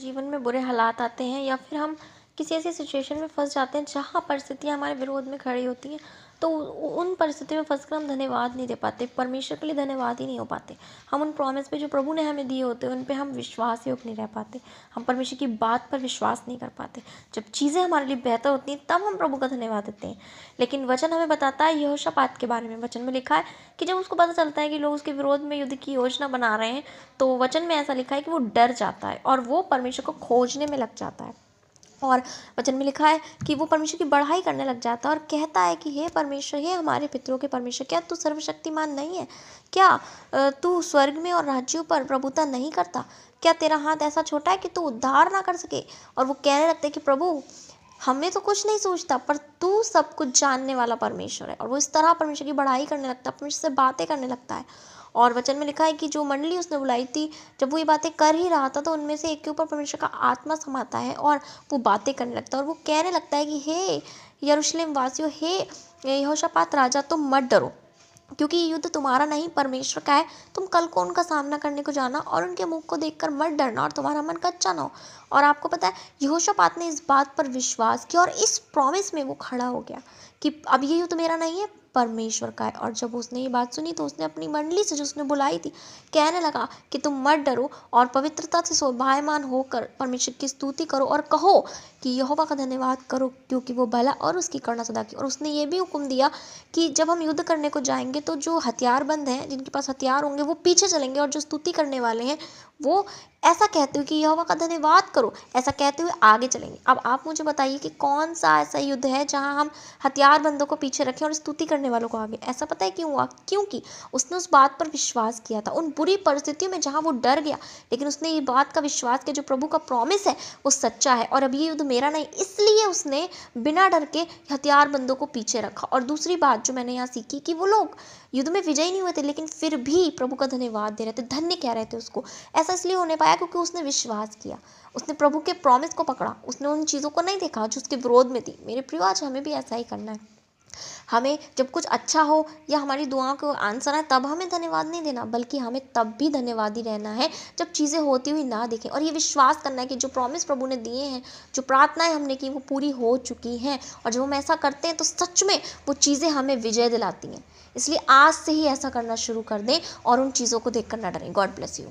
जीवन में बुरे हालात आते हैं या फिर हम किसी ऐसी सिचुएशन में फंस जाते हैं जहाँ परिस्थितियाँ हमारे विरोध में खड़ी होती हैं, तो उन परिस्थितियों में फंसकर हम धन्यवाद नहीं दे पाते, परमेश्वर के लिए धन्यवाद ही नहीं हो पाते। हम उन प्रॉमिस पे जो प्रभु ने हमें दिए होते हैं उन पे हम विश्वास योग नहीं रह पाते। हम परमेश्वर की बात पर विश्वास नहीं कर पाते। जब चीज़ें हमारे लिए बेहतर होती हैं तब हम प्रभु का धन्यवाद देते हैं। लेकिन वचन हमें बताता है यहोशापात के बारे में। वचन में लिखा है कि जब उसको पता चलता है कि लोग उसके विरोध में युद्ध की योजना बना रहे हैं, तो वचन में ऐसा लिखा है कि वो डर जाता है और वो परमेश्वर को खोजने में लग जाता है। और वचन में लिखा है कि वो परमेश्वर की बढ़ाई करने लग जाता है और कहता है कि हे परमेश्वर, हे हमारे पितरों के परमेश्वर, क्या तू सर्वशक्तिमान नहीं है? क्या तू स्वर्ग में और राज्यों पर प्रभुता नहीं करता? क्या तेरा हाथ ऐसा छोटा है कि तू उद्धार ना कर सके? और वो कहने लगते हैं कि प्रभु, हमें तो कुछ नहीं सोचता, पर तू सब कुछ जानने वाला परमेश्वर है। और वो इस तरह परमेश्वर की बढ़ाई करने लगता है, परमेश्वर से बातें करने लगता है। और वचन में लिखा है कि जो मंडली उसने बुलाई थी, जब वो ये बातें कर ही रहा था तो उनमें से एक के ऊपर परमेश्वर का आत्मा समाता है और वो बातें करने लगता है और वो कहने लगता है कि हे यरूशलेम वासियों, हे यहोशापात राजा, तुम मत डरो, क्योंकि ये युद्ध तुम्हारा नहीं परमेश्वर का है। तुम कल को उनका सामना करने को जाना और उनके मुख को देखकर मत डरना और तुम्हारा मन कच्चा ना हो। और आपको पता है, यहोशापात ने इस बात पर विश्वास किया और इस प्रॉमिस में वो खड़ा हो गया कि अब ये युद्ध मेरा नहीं है, परमेश्वर का है। और जब उसने ये बात सुनी तो उसने अपनी मंडली से जो उसने बुलाई थी कहने लगा कि तुम मत डरो और पवित्रता से शोभायमान होकर परमेश्वर की स्तुति करो और कहो कि यहोवा का धन्यवाद करो, क्योंकि वो भला और उसकी करुणा सदा की। और उसने ये भी हुक्म दिया कि जब हम युद्ध करने को जाएंगे तो जो हथियारबंद हैं, जिनके पास हथियार होंगे, वो पीछे चलेंगे और जो स्तुति करने वाले हैं वो ऐसा कहते हुए कि यहोवा का धन्यवाद करो, ऐसा कहते हुए आगे चलेंगे। अब आप मुझे बताइए कि कौन सा ऐसा युद्ध है जहां हम हथियारबंदों को पीछे रखें और स्तुति करने वालों को आगे? ऐसा पता है क्यों हुआ? क्योंकि उसने उस बात पर विश्वास किया था। उन बुरी परिस्थितियों में जहां वो डर गया, लेकिन उसने ये बात का विश्वास किया जो प्रभु का प्रॉमिस है वो सच्चा है और अब ये युद्ध मेरा नहीं, इसलिए उसने बिना डर के हथियारबंदों को पीछे रखा। और दूसरी बात जो मैंने यहाँ सीखी कि वो लोग युद्ध में विजयी नहीं हुए थे, लेकिन फिर भी प्रभु का धन्यवाद दे रहे थे, धन्य कह रहे थे उसको। ऐसा इसलिए होने पाया क्योंकि उसने विश्वास किया, उसने प्रभु के प्रॉमिस को पकड़ा, उसने उन चीज़ों को नहीं देखा जो उसके विरोध में थी। मेरे प्रिय, आज हमें भी ऐसा ही करना है। हमें जब कुछ अच्छा हो या हमारी दुआओं को आंसर आए तब हमें धन्यवाद नहीं देना, बल्कि हमें तब भी धन्यवादी रहना है जब चीज़ें होती हुई ना दिखें। और ये विश्वास करना है कि जो प्रॉमिस प्रभु ने दिए हैं, जो प्रार्थनाएं हमने की, वो पूरी हो चुकी हैं। और जब हम ऐसा करते हैं तो सच में वो चीज़ें हमें विजय दिलाती हैं। इसलिए आज से ही ऐसा करना शुरू कर दें और उन चीज़ों को देखकर ना डरें। God bless you.